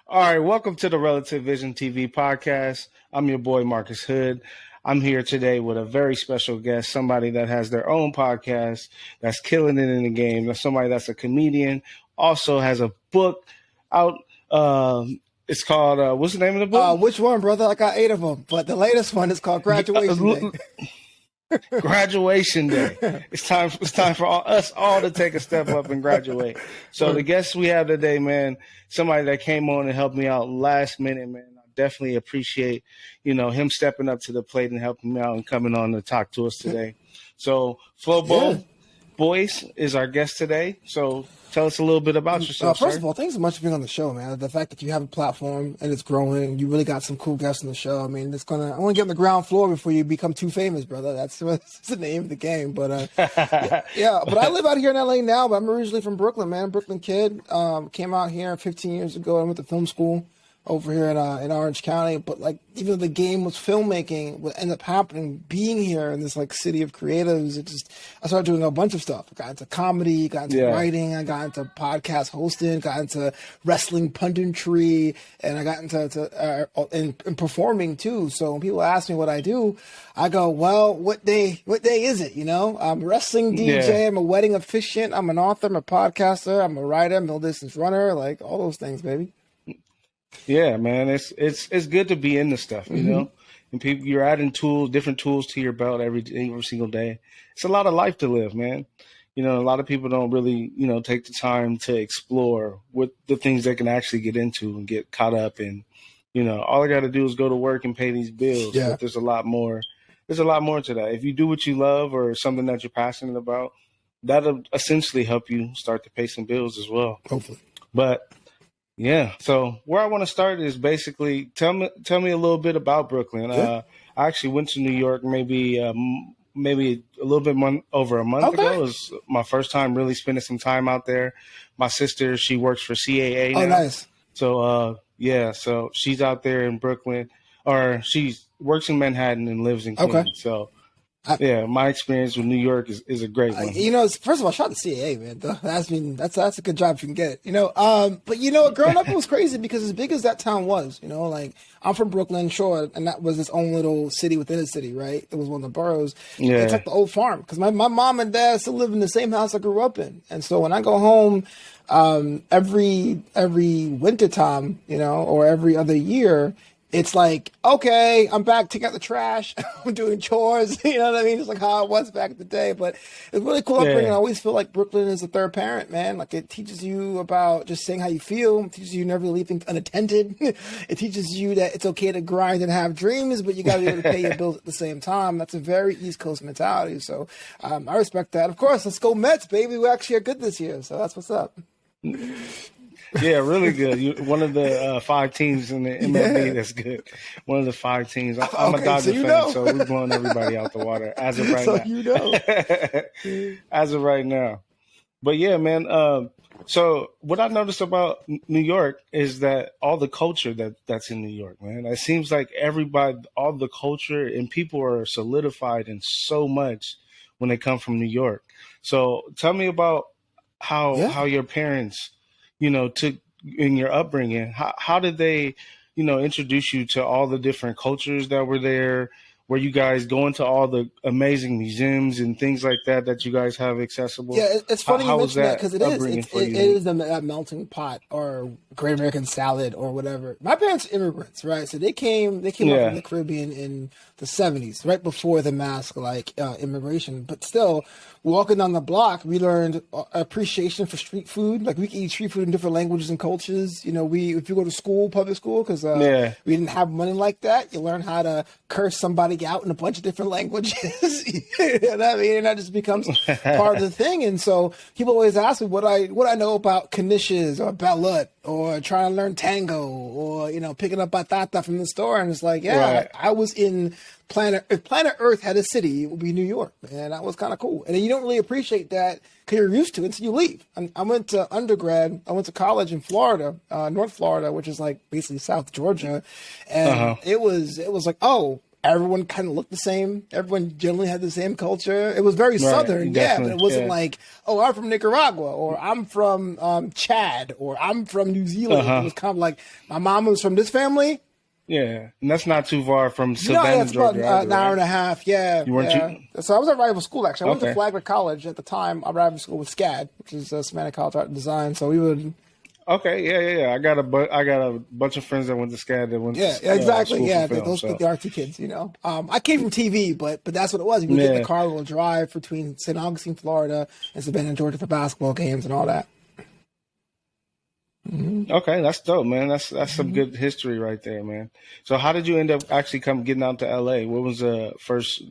All right, welcome to the Relative Vision TV podcast. I'm your boy, Marcus Hood. I'm here today with a very special guest, somebody that has their own podcast, that's killing it in the game. That's somebody that's a comedian, also has a book out. It's called, what's the name of the book? Which one, brother? I got 8 of them, but the latest one is called Graduation Day. Graduation Day. It's time for us all to take a step up and graduate. So the guest we have today, man, somebody that came on and helped me out last minute, man. I definitely appreciate, him stepping up to the plate and helping me out and coming on to talk to us today. So Flobo Boyce is our guest today. So tell us a little bit about yourself. First of all, thanks so much for being on the show, man. The fact that you have a platform and it's growing, you really got some cool guests on the show. I mean, I want to get on the ground floor before you become too famous, brother. That's the name of the game. But yeah, but I live out here in LA now, but I'm originally from Brooklyn, man. Brooklyn kid. Came out here 15 years ago. I went to film school over here in Orange County, but like even though the game was filmmaking, what ended up happening, being here in this like city of creatives, I started doing a bunch of stuff. I got into comedy, got into writing, I got into podcast hosting, got into wrestling punditry, and I got into performing too. So when people ask me what I do, I go, well, what day is it? I'm a wrestling DJ, I'm a wedding officiant, I'm an author, I'm a podcaster, I'm a writer, middle distance runner, like all those things, baby. Yeah, man, it's good to be in this stuff, know, and you're adding different tools to your belt every single day. It's a lot of life to live, man. A lot of people don't really, take the time to explore what the things they can actually get into and get caught up in. All I got to do is go to work and pay these bills. Yeah. But there's a lot more. There's a lot more to that. If you do what you love or something that you're passionate about, that'll essentially help you start to pay some bills as well. Hopefully. But yeah. So where I want to start is basically tell me a little bit about Brooklyn. Yeah. I actually went to New York maybe a little bit over a month ago. It was my first time really spending some time out there. My sister, she works for CAA now. Oh, nice. So so she's out there in Brooklyn, or she works in Manhattan and lives in Queens. Okay. So my experience with New York is a great one. First of all, shout out to CAA, man. That's a good job if you can get it. But growing up it was crazy because as big as that town was, like I'm from Brooklyn, sure, and that was its own little city within a city, right? It was one of the boroughs. Yeah. It's like the old farm because my mom and dad still live in the same house I grew up in, and so when I go home, every winter time, or every other year, it's like, okay, I'm back taking out the trash. I'm doing chores. You know what I mean? It's like how it was back in the day. But it's really cool upbringing. I always feel like Brooklyn is a third parent, man. Like it teaches you about just saying how you feel. It teaches you never leave things unattended. It teaches you that it's okay to grind and have dreams, but you got to be able to pay your bills at the same time. That's a very East Coast mentality. So I respect that. Of course, let's go Mets, baby. We actually are good this year. So that's what's up. Yeah, really good. One of the 5 teams in the MLB that's good. One of the 5 teams. I'm a Dodger fan, so we're blowing everybody out the water as of right now. As of right now. But yeah, man. So what I noticed about New York is that all the culture that's in New York, man. It seems like all the culture and people are solidified in so much when they come from New York. So tell me about how your parents, took in your upbringing. How did they, introduce you to all the different cultures that were there? Were you guys going to all the amazing museums and things like that you guys have accessible? Yeah, it's funny you mention that because it is that melting pot or Great American Salad or whatever. My parents are immigrants, right? So they came up from the Caribbean in the 70s, right before the mass immigration. But still, walking down the block, we learned appreciation for street food. Like we can eat street food in different languages and cultures. If you go to school, public school, because we didn't have money like that, you learn how to curse somebody out in a bunch of different languages. You know what I mean? And that just becomes part of the thing. And so people always ask me what I know about knishes or balut or trying to learn tango or, picking up batata from the store. And it's like, I was in if planet Earth had a city, it would be New York, and that was kind of cool. And then you don't really appreciate that because you're used to it until you leave. I went to undergrad. I went to college in Florida, North Florida, which is like basically South Georgia, and it was like, oh, everyone kind of looked the same. Everyone generally had the same culture. It was very Southern, but it wasn't like, oh, I'm from Nicaragua, or I'm from Chad, or I'm from New Zealand. It was kind of like, my mom was from this family. Yeah, and that's not too far from Savannah, it's about Georgia, an hour and a half. Yeah, you weren't So I was at rival school, actually. I went to Flagler College at the time. I rival school with SCAD, which is Savannah College Art and Design. So we would... Okay, yeah. I got a bunch of friends that went to SCAD that went to exactly. Film, those the RT kids, I came from TV, but that's what it was. We would get in the car, we'll drive between St. Augustine, Florida, and Savannah, Georgia for basketball games and all that. Mm-hmm. Okay, that's dope, man. That's some good history right there, man. So how did you end up actually getting out to LA? What was the first...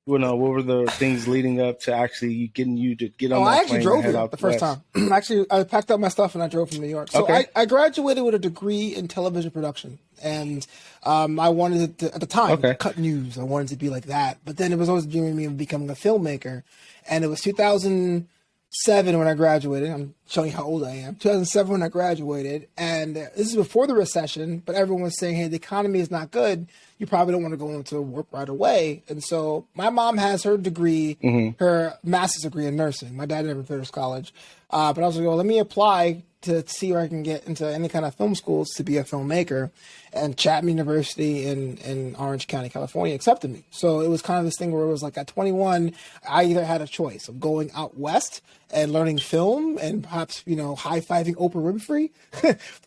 what were the things leading up to actually getting you to get on that plane? I actually drove here the first time. Actually, I packed up my stuff and I drove from New York. So I graduated with a degree in television production. And I wanted to, at the time, cut news. I wanted to be like that. But then it was always dreaming me of becoming a filmmaker. And it was 2007 when I graduated. I'm showing you how old I am. 2007 when I graduated. And this is before the recession. But everyone was saying, hey, the economy is not good. You probably don't want to go into work right away. And so my mom has her degree, her master's degree in nursing. My dad never finished college. But I was like, well, let me apply to see where I can get into any kind of film schools to be a filmmaker. And Chapman University in Orange County, California accepted me. So it was kind of this thing where it was like at 21, I either had a choice of going out west and learning film and perhaps, high-fiving Oprah Winfrey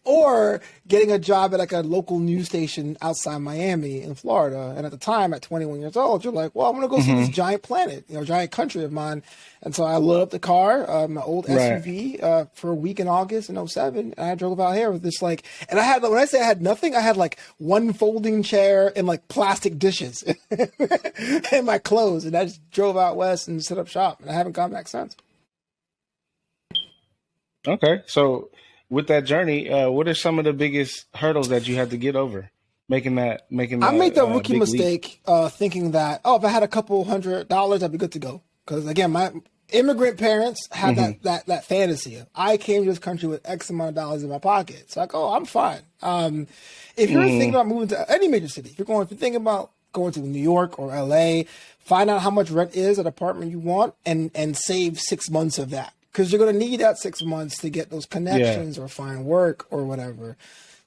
or getting a job at like a local news station outside Miami in Florida. And at the time, at 21 years old, you're like, well, I'm going to go see this giant planet, giant country of mine. And so I loaded up the car, my old SUV, for a week in August in 07. And I drove out here with this and I had, when I say I had nothing, I had like one folding chair and like plastic dishes and my clothes. And I just drove out west and set up shop. And I haven't gone back since. Okay. So with that journey, what are some of the biggest hurdles that you had to get over? Making that. I made the rookie mistake thinking that, if I had a couple $100, I'd be good to go. Because again, my immigrant parents had that fantasy of, I came to this country with X amount of dollars in my pocket. It's like, I'm fine. If you're thinking about moving to any major city, if you're thinking about going to New York or LA, find out how much rent is an apartment you want and save 6 months of that. Because you're going to need that 6 months to get those connections or find work or whatever.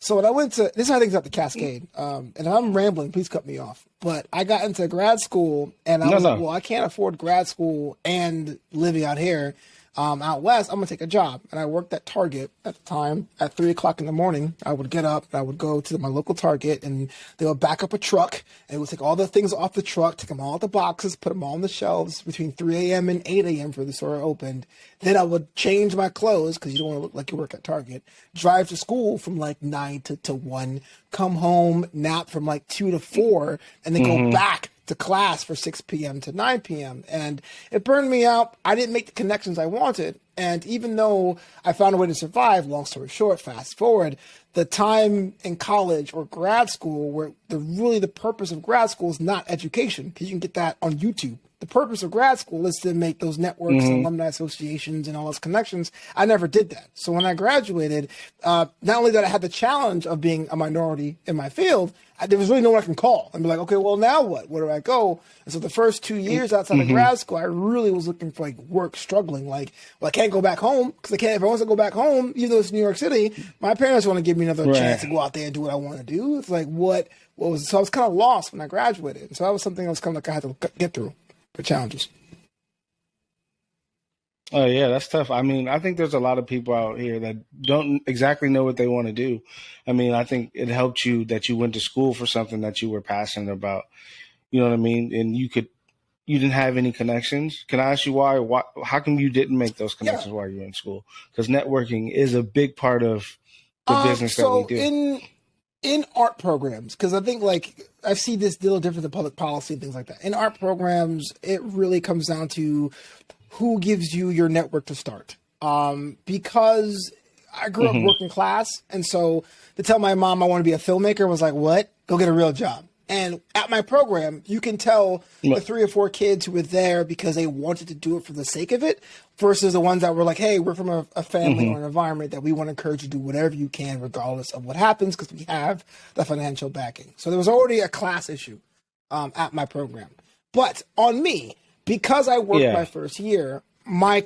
So when I went to, this is how things got the Cascade. And if I'm rambling, please cut me off. But I got into grad school and I was like, well, I can't afford grad school and living out here. Out west, I'm going to take a job. And I worked at Target at the time at 3:00 in the morning. I would get up and I would go to my local Target and they would back up a truck and it would take all the things off the truck, take them all out the boxes, put them all on the shelves between 3 a.m. and 8 a.m. for the store opened. Then I would change my clothes because you don't want to look like you work at Target, drive to school from like 9 to 1, come home, nap from like 2 to 4, and then go back to class for 6 p.m. to 9 p.m. And it burned me out. I didn't make the connections I wanted. And even though I found a way to survive, long story short, fast forward, the time in college or grad school where the purpose of grad school is not education, because you can get that on YouTube. The purpose of grad school is to make those networks, alumni associations, and all those connections. I never did that. So when I graduated, not only that I had the challenge of being a minority in my field, there was really no one I can call and be like, okay, well, now what? Where do I go? And so the first 2 years outside of grad school, I really was looking for work, struggling. I can't go back home because if I want to go back home, even though it's New York City, my parents want to give me another chance to go out there and do what I want to do. It's like, so I was kind of lost when I graduated. And so that was something I was kind of I had to get through. The challenges. Oh yeah, that's tough. I mean, I think there's a lot of people out here that don't exactly know what they want to do. I mean, I think it helped you that you went to school for something that you were passionate about. You know what I mean? And you didn't have any connections. Can I ask you why? How come you didn't make those connections while you were in school? Because networking is a big part of the business that we do. In art programs, because I think I see this a little different than public policy and things like that. In art programs, it really comes down to who gives you your network to start. Because I grew up working class, and so to tell my mom I want to be a filmmaker was like, what? Go get a real job. And at my program, you can tell the 3 or 4 kids who were there because they wanted to do it for the sake of it versus the ones that were like, hey, we're from a family or an environment that we want to encourage you to do whatever you can regardless of what happens because we have the financial backing. So there was already a class issue. at my program. But on me, because I worked my first year, my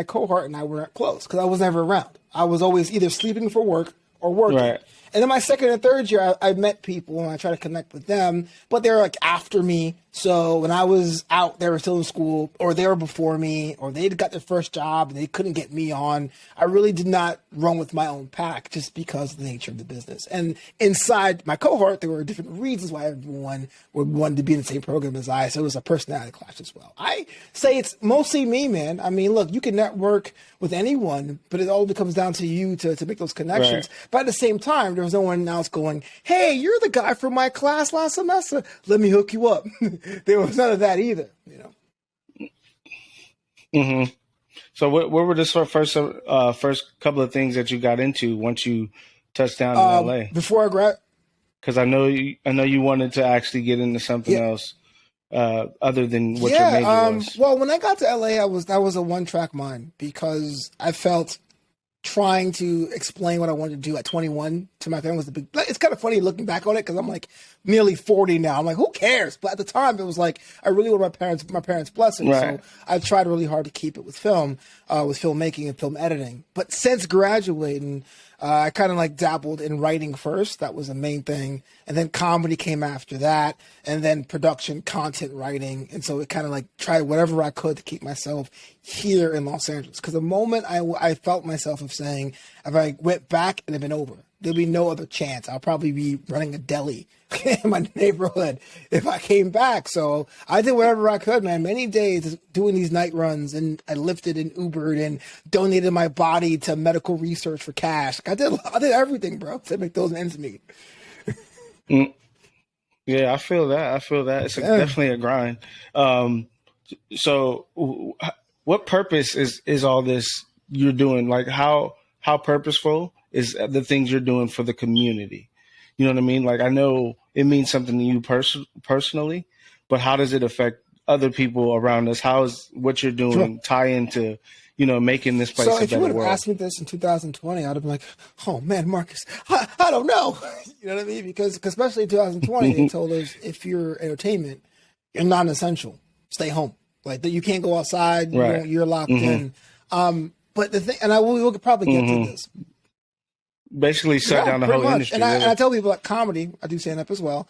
cohort and I weren't close because I was never around. I was always either sleeping for work or working. Right. And then my second and third year, I met people and I tried to connect with them, but they were like after me. So when I was out, they were still in school, or they were before me, or they'd got their first job and they couldn't get me on. I really did not run with my own pack just because of the nature of the business. And inside my cohort, there were different reasons why everyone would want to be in the same program as I. So it was a personality clash as well. I say it's mostly me, man. I mean, look, you can network with anyone, but it all comes down to you to make those connections. Right. But at the same time, there was no one else going, hey, you're the guy from my class last semester. Let me hook you up. There was none of that either, you know. Mm-hmm. So what were the first couple of things that you got into once you touched down in LA? Before I grad, because I know you wanted to actually get into something else other than what your major was. Well, when I got to LA, that was a one-track mind because I felt trying to explain what I wanted to do at 21 to my family was the big. It's kind of funny looking back on it because I'm like nearly 40 now. I'm like, who cares? But at the time, it was like I really wanted my parents' blessing. Right. So I tried really hard to keep it with film, with filmmaking and film editing. But since graduating, I kind of like dabbled in writing first. That was the main thing. And then comedy came after that. And then production, content writing. And so it kind of like tried whatever I could to keep myself here in Los Angeles. Because the moment I felt myself of saying, if I went back, it'd have been over. There'll be no other chance. I'll probably be running a deli in my neighborhood if I came back. So I did whatever I could, man. Many days doing these night runs, and I lifted and Ubered and donated my body to medical research for cash. I did everything, bro, to make those ends meet. Yeah, I feel that. It's definitely a grind. So what purpose is all this you're doing? Like how purposeful is the things you're doing for the community? You know what I mean? Like, I know it means something to you personally, but how does it affect other people around us? How is what you're doing tie into, making this place a better world? So if you would have asked me this in 2020, I'd have been like, oh man, Marcus, I don't know. You know what I mean? Because especially in 2020, they told us if you're entertainment, you're non-essential. Stay home. Like that, you can't go outside. Right. You're locked in. But the thing, and we could probably get to this. Basically shut down the whole industry. And I tell people about comedy, I do stand up as well.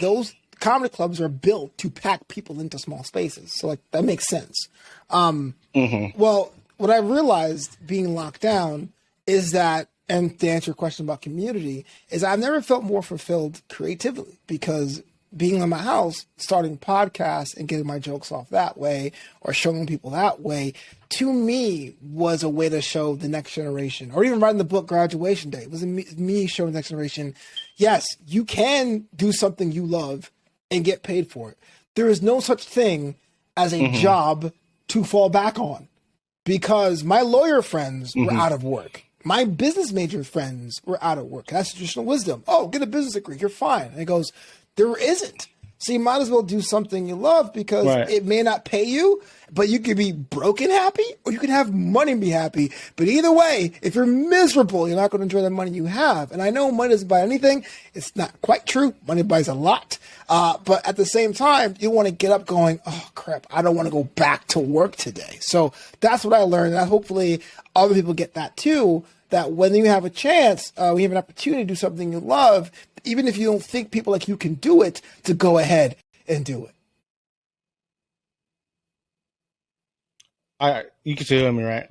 Those comedy clubs are built to pack people into small spaces. So like that makes sense. Well, what I realized being locked down is that, and to answer your question about community, is I've never felt more fulfilled creatively because being in my house, starting podcasts and getting my jokes off that way or showing people that way, to me was a way to show the next generation, or even writing the book Graduation Day. It was me showing the next generation, yes, you can do something you love and get paid for it. There is no such thing as a job to fall back on because my lawyer friends were out of work. My business major friends were out of work. That's traditional wisdom. Oh, get a business degree. You're fine. And it goes, there isn't. So you might as well do something you love because it may not pay you, but you could be broke and happy, or you can have money and be happy. But either way, if you're miserable, you're not going to enjoy the money you have. And I know money doesn't buy anything. It's not quite true. Money buys a lot. But at the same time, you want to get up going, oh, crap, I don't want to go back to work today. So that's what I learned. And hopefully other people get that too, that when you have a chance, when you have an opportunity to do something you love, even if you don't think people like you can do it, to go ahead and do it. You can still hear me, right?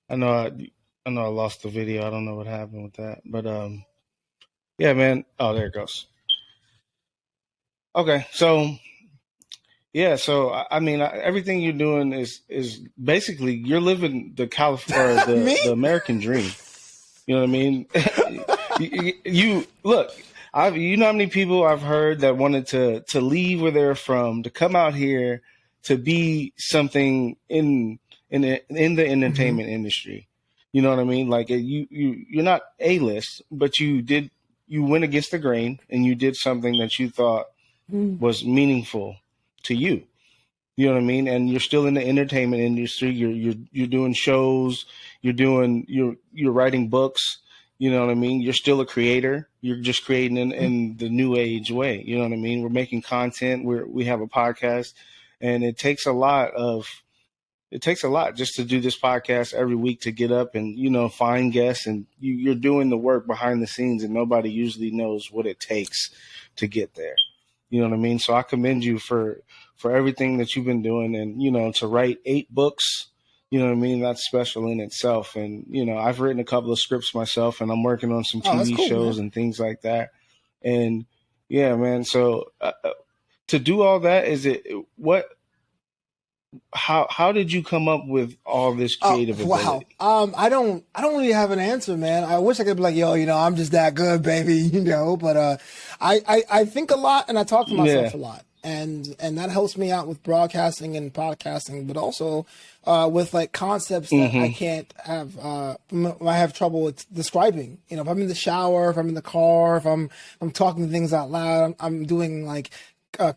I know I lost the video. I don't know what happened with that, but yeah, man. Oh, there it goes. Okay, so yeah, so I mean, everything you're doing is basically you're living the the American dream. You know what I mean? you look. You know how many people I've heard that wanted to leave where they're from to come out here to be something in the entertainment industry. You know what I mean? Like you're not A-list, but you went against the grain and you did something that you thought was meaningful to you. You know what I mean? And you're still in the entertainment industry. You're doing shows. You're writing books. You know what I mean? You're still a creator. You're just creating in the new age way. You know what I mean? We're making content. We have a podcast, and it takes a lot just to do this podcast every week, to get up and, you know, find guests, and you're doing the work behind the scenes, and nobody usually knows what it takes to get there. You know what I mean? So I commend you for everything that you've been doing, and, you know, to write 8 books, you know what I mean? That's special in itself. And, you know, I've written a couple of scripts myself, and I'm working on some TV shows, man, and things like that. And yeah, man. So to do all that, how did you come up with all this creative ability? Wow. I don't really have an answer, man. I wish I could be like, yo, you know, I'm just that good, baby, you know, but I think a lot, and I talk to myself a lot. And that helps me out with broadcasting and podcasting, but also with like concepts that I can't have, I have trouble with describing. You know, if I'm in the shower, if I'm in the car, if I'm talking things out loud, I'm doing like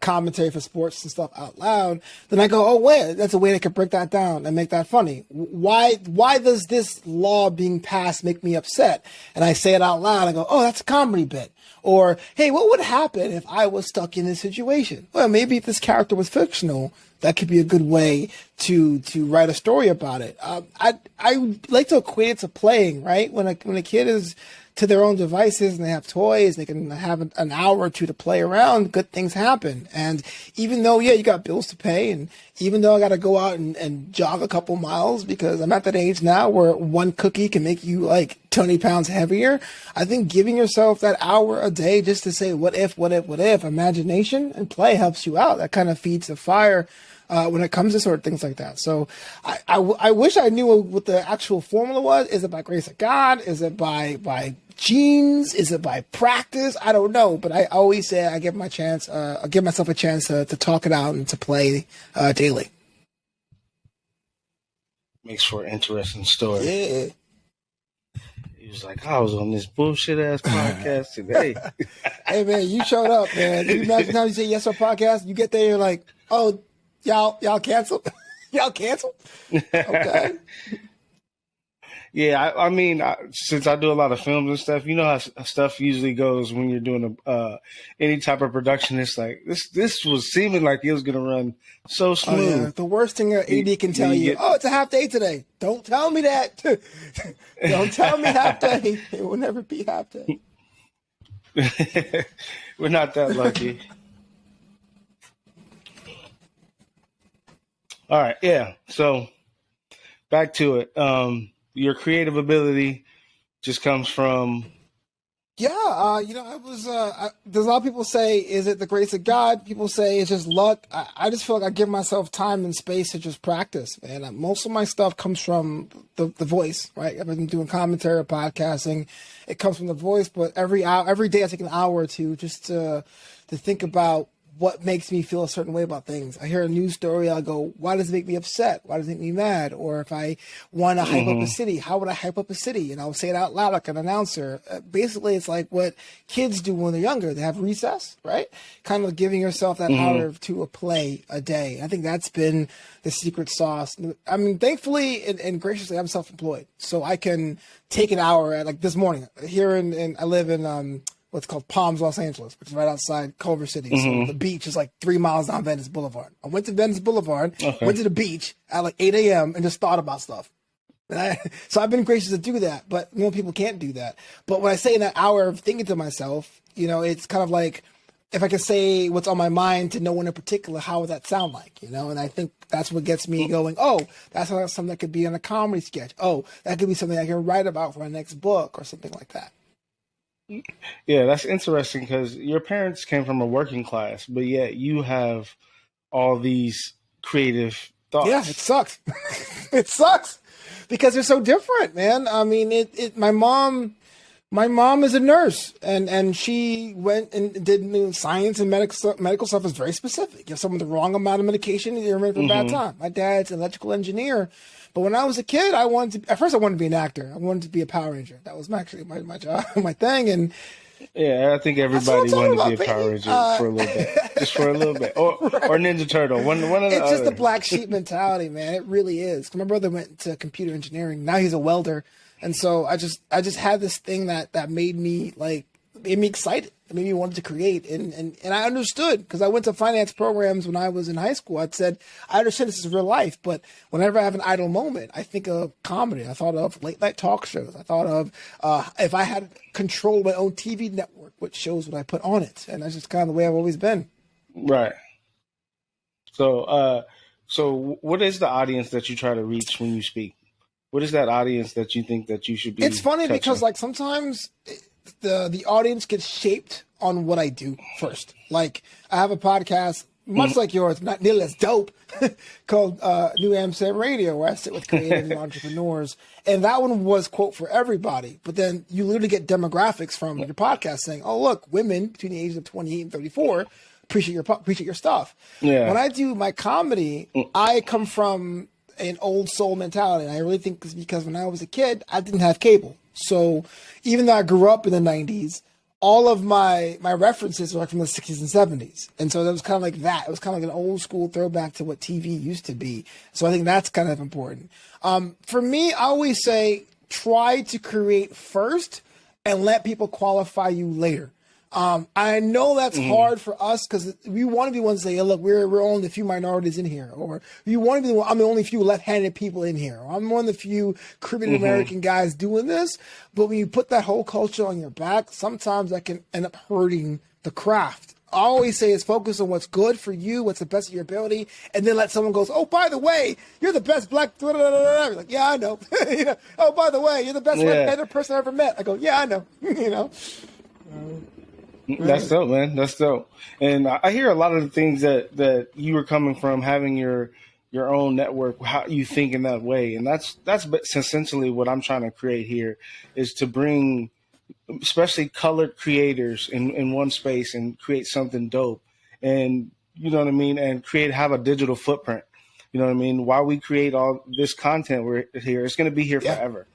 commentary for sports and stuff out loud, then I go, oh wait, that's a way they could break that down and make that funny. Why does this law being passed make me upset? And I say it out loud. I go, oh, that's a comedy bit. Or, hey, what would happen if I was stuck in this situation? Well, maybe if this character was fictional, that could be a good way to write a story about it. I like to equate it to playing, right? When a kid is to their own devices and they have toys, they can have an hour or two to play around, good things happen. And even though, you got bills to pay, and even though I got to go out and jog a couple miles because I'm at that age now where one cookie can make you like 20 pounds heavier, I think giving yourself that hour a day just to say, what if, imagination and play helps you out. That kind of feeds the fire when it comes to sort of things like that. So I wish I knew what the actual formula was. Is it by grace of God? Is it by genes? Is it by practice? I don't know. But I always say I give myself a chance to talk it out and to play daily. Makes for an interesting story. Yeah. He was like, I was on this bullshit ass podcast today. Hey man, you showed up, man. Can you imagine how you say yes to a podcast? You get there, you're like, oh, y'all cancel? Y'all cancel? Okay. Yeah, I mean, since I do a lot of films and stuff, you know how stuff usually goes when you're doing any type of production. It's like this was seeming like it was gonna run so smooth. Oh, yeah. The worst thing an AD can tell you, it's a half day today. Don't tell me that. Don't tell me half day. It will never be half day. We're not that lucky. All right, yeah. So back to it. Your creative ability just comes from. Yeah, I was. There's a lot of people say, "Is it the grace of God?" People say it's just luck. I just feel like I give myself time and space to just practice, man. Most of my stuff comes from the voice, right? I've been doing commentary or podcasting. It comes from the voice, but every day I take an hour or two just to think about what makes me feel a certain way about things. I hear a news story, I'll go, why does it make me upset? Why does it make me mad? Or if I want to hype up a city, how would I hype up a city? And I'll say it out loud like an announcer. Basically, it's like what kids do when they're younger. They have recess, right? Kind of giving yourself that hour to a play a day. I think that's been the secret sauce. I mean, thankfully and graciously, I'm self-employed. So I can take an hour at, like this morning, here I live in what's called Palms, Los Angeles, which is right outside Culver City. So the beach is like 3 miles down Venice Boulevard. I went to Venice Boulevard, went to the beach at like 8 a.m. and just thought about stuff. So I've been gracious to do that, but people can't do that. But when I say in that hour of thinking to myself, it's kind of like, if I could say what's on my mind to no one in particular, how would that sound like, And I think that's what gets me going, oh, that's something that could be in a comedy sketch. Oh, that could be something I can write about for my next book or something like that. Yeah, that's interesting because your parents came from a working class, but yet you have all these creative thoughts. Yeah, it sucks. It sucks because they're so different, man. I mean, my mom is a nurse and she went and did science and medical stuff is very specific. You have someone with the wrong amount of medication, you're in for a bad time. My dad's an electrical engineer. But when I was a kid, at first I wanted to be an actor. I wanted to be a Power Ranger. That was actually my job, my thing. And yeah, I think everybody wanted to be a Power Ranger for a little bit, just for a little bit, or Ninja Turtle. One of the It's just the black sheep mentality, man. It really is. My brother went to computer engineering. Now he's a welder, And so I just had this thing that made me excited. It made me want to create. And I understood, because I went to finance programs when I was in high school. I'd said, I understand this is real life, but whenever I have an idle moment, I think of comedy. I thought of late night talk shows. I thought of if I had control of my own TV network, what shows would I put on it? And that's just kind of the way I've always been. Right. So what is the audience that you try to reach when you speak? What is that audience that you think that you should be? It's funny touching? because like sometimes the audience gets shaped on what I do first. Like I have a podcast, much like yours, not nearly as dope, called New Amsterdam Radio, where I sit with creators and entrepreneurs. And that one was, quote, for everybody. But then you literally get demographics from your podcast saying, oh, look, women between the ages of 28 and 34 appreciate your stuff. Yeah. When I do my comedy, I come from an old soul mentality. And I really think it's because when I was a kid, I didn't have cable. So even though I grew up in the 90s, all of my references were like from the 60s and 70s. And so that was kind of like that. It was kind of like an old school throwback to what TV used to be. So I think that's kind of important. For me, I always say, try to create first and let people qualify you later. I know that's hard for us because we want to be ones to say, hey, look, we're only a few minorities in here, or you want to be I'm the only few left-handed people in here, or I'm one of the few Caribbean American guys doing this. But when you put that whole culture on your back, sometimes that can end up hurting the craft. I always say is focus on what's good for you, what's the best of your ability, and then let someone go, oh, by the way, you're the best black, blah, blah, blah, blah. You're like, yeah, I know. You know. Oh, by the way, you're the best red-headed person I ever met. I go, yeah, I know. You know. That's dope, man. That's dope. And I hear a lot of the things that you were coming from, having your own network, how you think in that way. And that's essentially what I'm trying to create here, is to bring especially colored creators in one space and create something dope. And you know what I mean? And have a digital footprint. You know what I mean? While we create all this content, we're here, it's going to be here forever.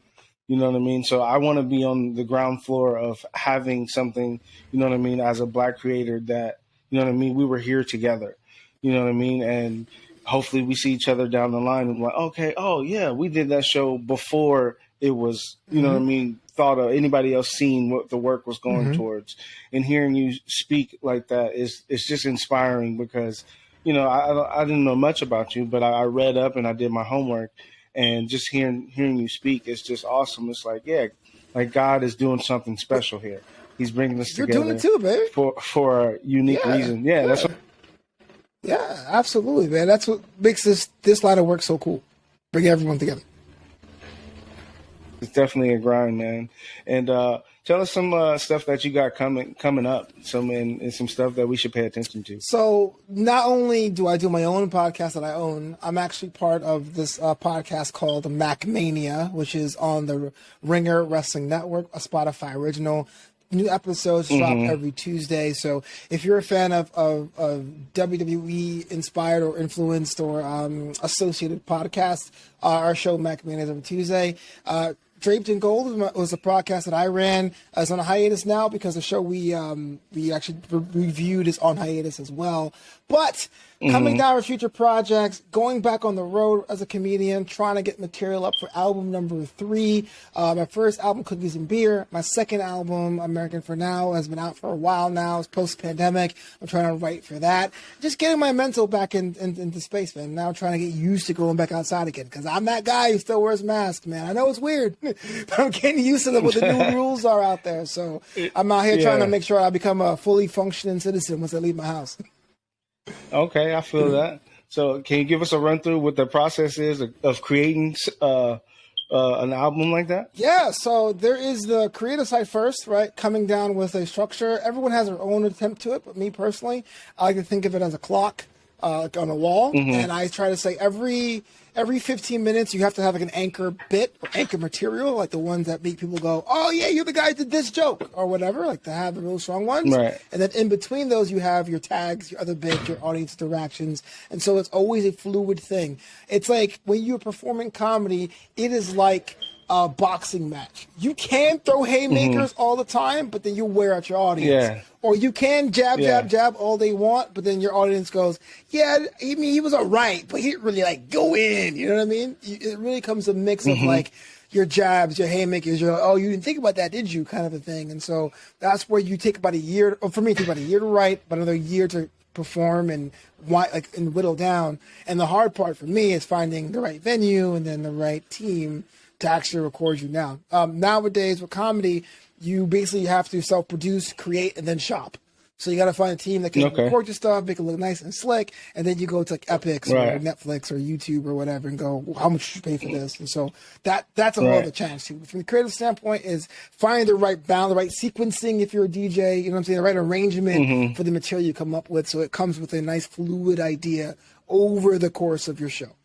You know what I mean? So I want to be on the ground floor of having something, you know what I mean, as a black creator that, you know what I mean, we were here together, you know what I mean? And hopefully we see each other down the line and like, okay, oh yeah, we did that show before it was, you know what I mean, thought of anybody else seeing what the work was going towards. And hearing you speak like that is just inspiring because, you know, I didn't know much about you, but I read up and I did my homework. And just hearing you speak, it's just awesome. It's like, yeah, like God is doing something special here. He's bringing us together. You're doing it too, baby. For a unique reason. Yeah, that's what. Yeah, absolutely, man. That's what makes this line of work so cool. Bring everyone together. It's definitely a grind, man. And tell us some stuff that you got coming up, and some stuff that we should pay attention to. So not only do I do my own podcast that I own, I'm actually part of this podcast called Mac Mania, which is on the Ringer Wrestling Network, a Spotify original. New episodes drop every Tuesday. So if you're a fan of WWE inspired or influenced or associated podcasts, our show Mac Mania is every Tuesday. Draped in Gold was a podcast that I ran. It's on a hiatus now because the show we actually reviewed is on hiatus as well. But coming down with future projects, going back on the road as a comedian, trying to get material up for album number 3. My first album, Cookies and Beer. My second album, American for Now, has been out for a while now. It's post-pandemic. I'm trying to write for that. Just getting my mental back into space, man. Now I'm trying to get used to going back outside again because I'm that guy who still wears masks, man. I know it's weird, but I'm getting used to what the new rules are out there. So I'm out here trying to make sure I become a fully functioning citizen once I leave my house. Okay, I feel that. So can you give us a run through what the process is of creating an album like that? Yeah, so there is the creative side first, right? Coming down with a structure. Everyone has their own attempt to it, but me personally, I like to think of it as a clock on a wall. And I try to say every 15 minutes, you have to have like an anchor bit or anchor material, like the ones that make people go, oh yeah, you're the guy who did this joke or whatever, like to have the real strong ones. Right. And then in between those, you have your tags, your other bits, your audience interactions. And so it's always a fluid thing. It's like when you're performing comedy, it is like a boxing match. You can throw haymakers all the time, but then you wear out your audience. Yeah. Or you can jab all they want, but then your audience goes, yeah, I mean, he was all right, but he didn't really like go in. You know what I mean? It really comes a mix of like your jabs, your haymakers, your, oh, you didn't think about that, did you, kind of a thing. And so that's where you take about a year, or for me, it takes about a year to write, but another year to perform and whittle down. And the hard part for me is finding the right venue and then the right team to actually record you now. Nowadays with comedy, you basically have to self-produce, create, and then shop. So you got to find a team that can record your stuff, make it look nice and slick, and then you go to like Epix or Netflix or YouTube or whatever and go, well, how much should you pay for this? And so that's a whole other challenge too. From the creative standpoint is finding the right balance, the right sequencing if you're a DJ, you know what I'm saying, the right arrangement for the material you come up with so it comes with a nice fluid idea over the course of your show.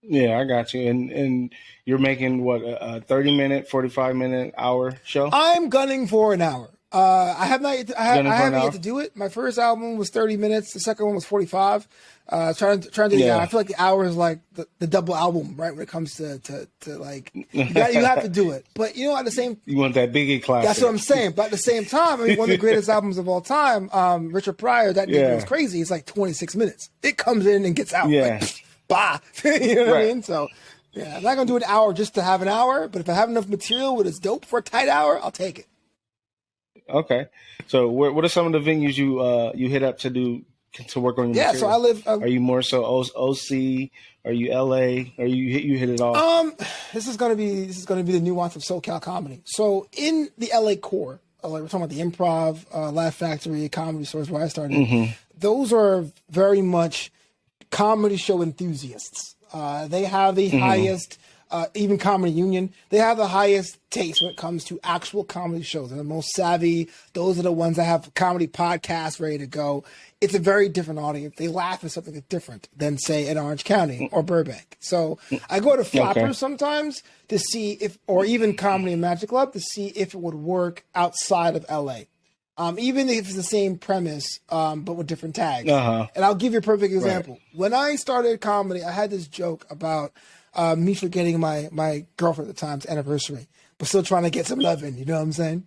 Yeah, I got you. And you're making what, a 30-minute, 45-minute, hour show? I'm gunning for an hour. I haven't yet to do it. My first album was 30 minutes. The second one was 45. Trying to do the hour. I feel like the hour is like the double album, right? When it comes to like, you have to do it. But you know, at the same, you want that Biggie classic. That's what I'm saying. But at the same time, I mean, one of the greatest albums of all time, Richard Pryor, that nigga was crazy. It's like 26 minutes. It comes in and gets out. Yeah. Like, bah. You know what I mean? So yeah, I'm not gonna do an hour just to have an hour. But if I have enough material with it's dope for a tight hour, I'll take it. Okay, so what are some of the venues you hit up to work on your material? So I live. Are you more so OC? Are you LA? Are you hit it all? This is gonna be the nuance of SoCal comedy. So in the LA core, like we're talking about the Improv, Laugh Factory, Comedy Stores, where I started. Those are very much comedy show enthusiasts. They have the highest. Even Comedy Union, they have the highest taste when it comes to actual comedy shows. They're the most savvy. Those are the ones that have comedy podcasts ready to go. It's a very different audience. They laugh at something that's different than, say, in Orange County or Burbank. So I go to Flappers sometimes to see if, or even Comedy and Magic Club to see if it would work outside of LA. Even if it's the same premise, but with different tags. And I'll give you a perfect example. When I started comedy, I had this joke about me forgetting my girlfriend at the time's anniversary, but still trying to get some love in, you know what I'm saying?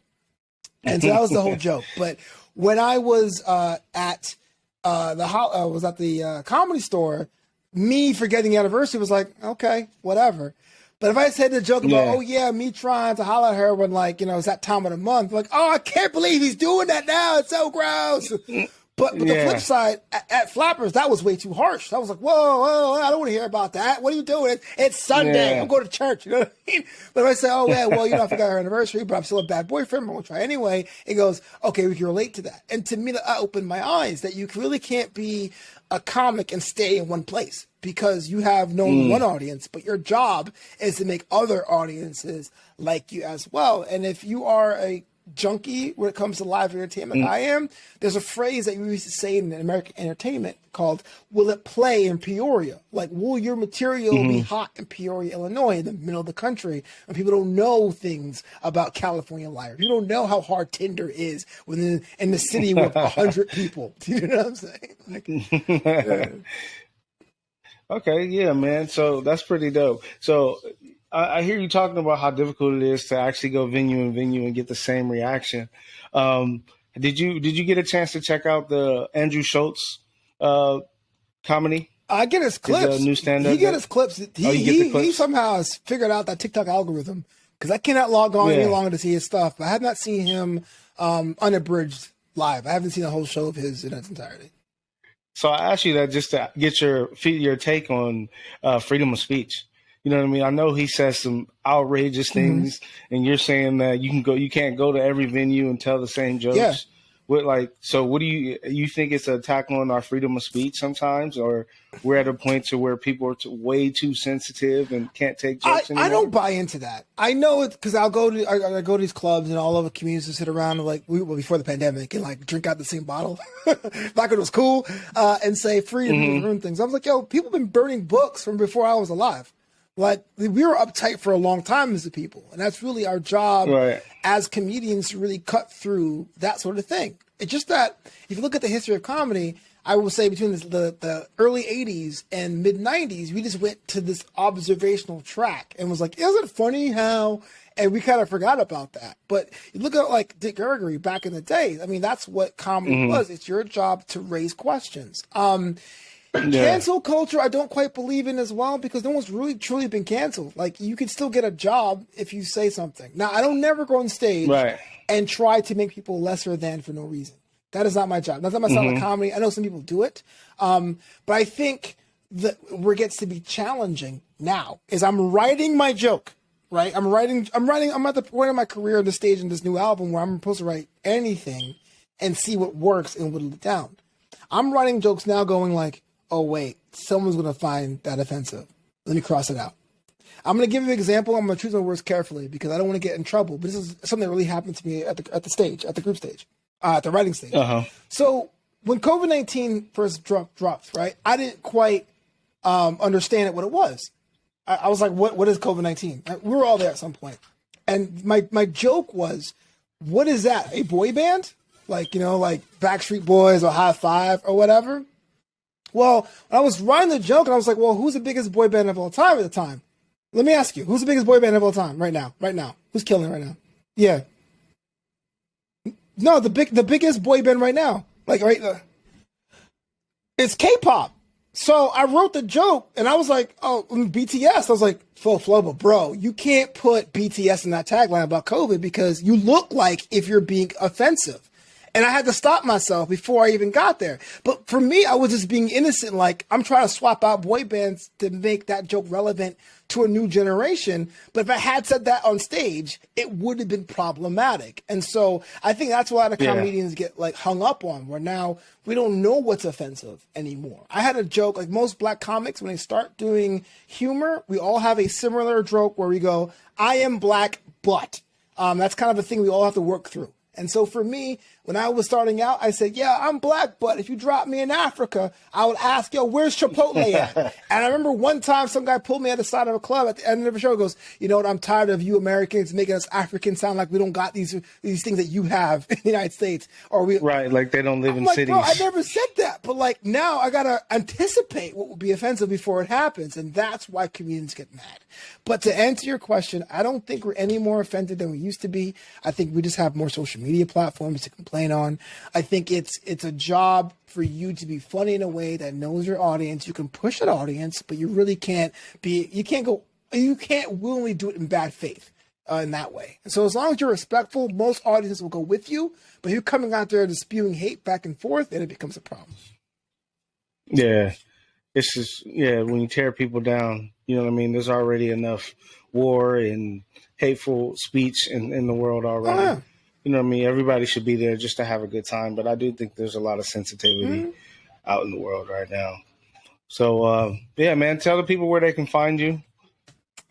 And so that was the whole joke. But when I was at the Comedy Store, me forgetting the anniversary was like, okay, whatever. But if I said the joke about, me trying to holler at her when, like, you know, it's that time of the month, like, oh, I can't believe he's doing that now. It's so gross. But the flip side, at Flappers, that was way too harsh. I was like, whoa, I don't want to hear about that. What are you doing? It's Sunday. I'm going to church. You know what I mean? But if I say, oh, yeah, well, you know, I forgot her anniversary, but I'm still a bad boyfriend. I'm going to try anyway. It goes, okay, we can relate to that. And to me, that opened my eyes that you really can't be a comic and stay in one place because you have no one audience, but your job is to make other audiences like you as well. And if you are a junkie when it comes to live entertainment, I am. There's a phrase that we used to say in American entertainment called, will it play in Peoria? Like, will your material be hot in Peoria, Illinois, in the middle of the country, when people don't know things about California life? You don't know how hard Tinder is in the city with 100 people. Do you know what I'm saying? Like, Okay, yeah, man. So that's pretty dope. So I hear you talking about how difficult it is to actually go venue and get the same reaction. Did you get a chance to check out the Andrew Schultz comedy? I get his clips. His new stand-up. He get his clips. He somehow has figured out that TikTok algorithm because I cannot log on any longer to see his stuff. But I have not seen him unabridged live. I haven't seen a whole show of his in its entirety. So I asked you that just to get your take on freedom of speech. You know what I mean? I know he says some outrageous things, and you're saying that you can't go to every venue and tell the same jokes. Yeah. What do you think it's an attack on our freedom of speech sometimes, or we're at a point to where people are way too sensitive and can't take jokes anymore? I don't buy into that. I know it because I go to these clubs and all over communities to sit around and before the pandemic and like drink out the same bottle back when it was cool and say freedom and ruin things. I was like, yo, people have been burning books from before I was alive. Like, we were uptight for a long time as a people, and that's really our job as comedians to really cut through that sort of thing. It's just that if you look at the history of comedy, I will say between the early 80s and mid-90s, we just went to this observational track and was like, isn't it funny how... And we kind of forgot about that. But you look at like Dick Gregory back in the day. I mean, that's what comedy was. It's your job to raise questions. Cancel culture, I don't quite believe in as well, because no one's really truly been canceled. Like, you can still get a job if you say something. Now, I don't never go on stage and try to make people lesser than for no reason. That is not my job. That's not my style of comedy. I know some people do it. But I think that where it gets to be challenging now is I'm writing my joke, right? I'm at the point of my career, the stage in this new album where I'm supposed to write anything and see what works and whittle it down. I'm writing jokes now going like, oh, wait, someone's going to find that offensive. Let me cross it out. I'm going to give you an example. I'm going to choose my words carefully because I don't want to get in trouble. But this is something that really happened to me at the group stage, at the writing stage. So when COVID-19 first dropped, right, I didn't quite understand what it was. I was like, what is COVID-19? We were all there at some point. And my joke was, what is that, a boy band? Like, like Backstreet Boys or High Five or whatever? Well, I was writing the joke, and I was like, well, who's the biggest boy band of all time at the time? Let me ask you, who's the biggest boy band of all time right now? Who's killing it right now? Yeah. No, the biggest boy band right now. Like, it's K-pop. So I wrote the joke, and I was like, oh, BTS. I was like, Flobo, bro, you can't put BTS in that tagline about COVID because you look like if you're being offensive. And I had to stop myself before I even got there. But for me, I was just being innocent. Like, I'm trying to swap out boy bands to make that joke relevant to a new generation. But if I had said that on stage, it would have been problematic. And so I think that's what a lot of comedians get like hung up on, where now we don't know what's offensive anymore. I had a joke, like most black comics, when they start doing humor, we all have a similar joke where we go, I am black, but that's kind of a thing we all have to work through. And so for me, when I was starting out, I said, yeah, I'm black, but if you drop me in Africa, I would ask, yo, where's Chipotle at? And I remember one time some guy pulled me at the side of a club at the end of the show and goes, you know what, I'm tired of you Americans making us Africans sound like we don't got these things that you have in the United States. Right, like they don't live in cities. Bro, I never said that. But like now I got to anticipate what will be offensive before it happens. And that's why comedians get mad. But to answer your question, I don't think we're any more offended than we used to be. I think we just have more social media platforms to complain on. I think it's a job for you to be funny in a way that knows your audience. You can push that audience, but you really can't willingly do it in bad faith in that way. And so as long as you're respectful, most audiences will go with you. But if you're coming out there and spewing hate back and forth, then it becomes a problem. Yeah. It's just, when you tear people down, you know what I mean? There's already enough war and hateful speech in the world already. Oh, yeah. You know what I mean? Everybody should be there just to have a good time. But I do think there's a lot of sensitivity out in the world right now. So, man, tell the people where they can find you.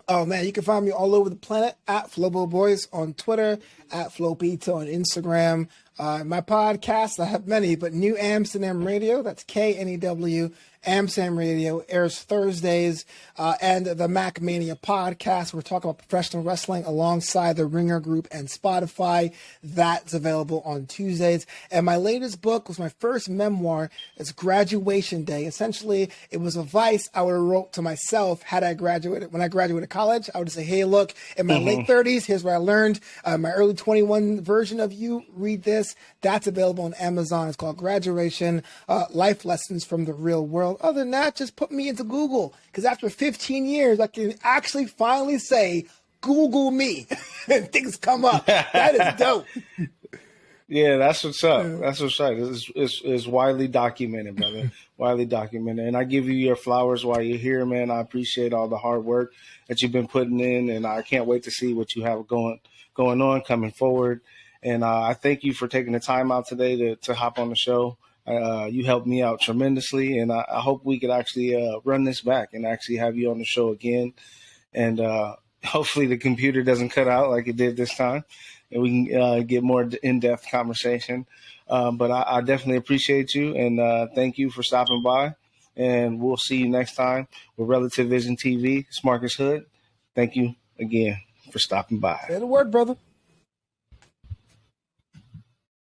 Oh, man, you can find me all over the planet at Flobo Boyce on Twitter, at Flopito on Instagram. My podcast, I have many, but New Amsterdam Radio, that's KNEW, Amsterdam Radio, airs Thursdays, and the Mac Mania podcast. We're talking about professional wrestling alongside the Ringer Group and Spotify. That's available on Tuesdays. And my latest book was my first memoir. It's Graduation Day. Essentially, it was advice I would have wrote to myself had I graduated. When I graduated college, I would say, hey, look, in my late 30s, here's what I learned. My early 21 version of you, read this. That's available on Amazon. It's called Graduation, Life Lessons from the Real World. Other than that, just put me into Google, because after 15 years, I can actually finally say, Google me, and things come up. That is dope. Yeah, that's what's up. That's what's up. It's widely documented, brother. Widely documented. And I give you your flowers while you're here, man. I appreciate all the hard work that you've been putting in, and I can't wait to see what you have going on coming forward. And I thank you for taking the time out today to hop on the show. You helped me out tremendously, and I hope we could actually run this back and actually have you on the show again. And hopefully the computer doesn't cut out like it did this time, and we can get more in-depth conversation. But I definitely appreciate you, and thank you for stopping by. And we'll see you next time with Relative Vision TV. It's Marcus Hood. Thank you again for stopping by. Say the word, brother.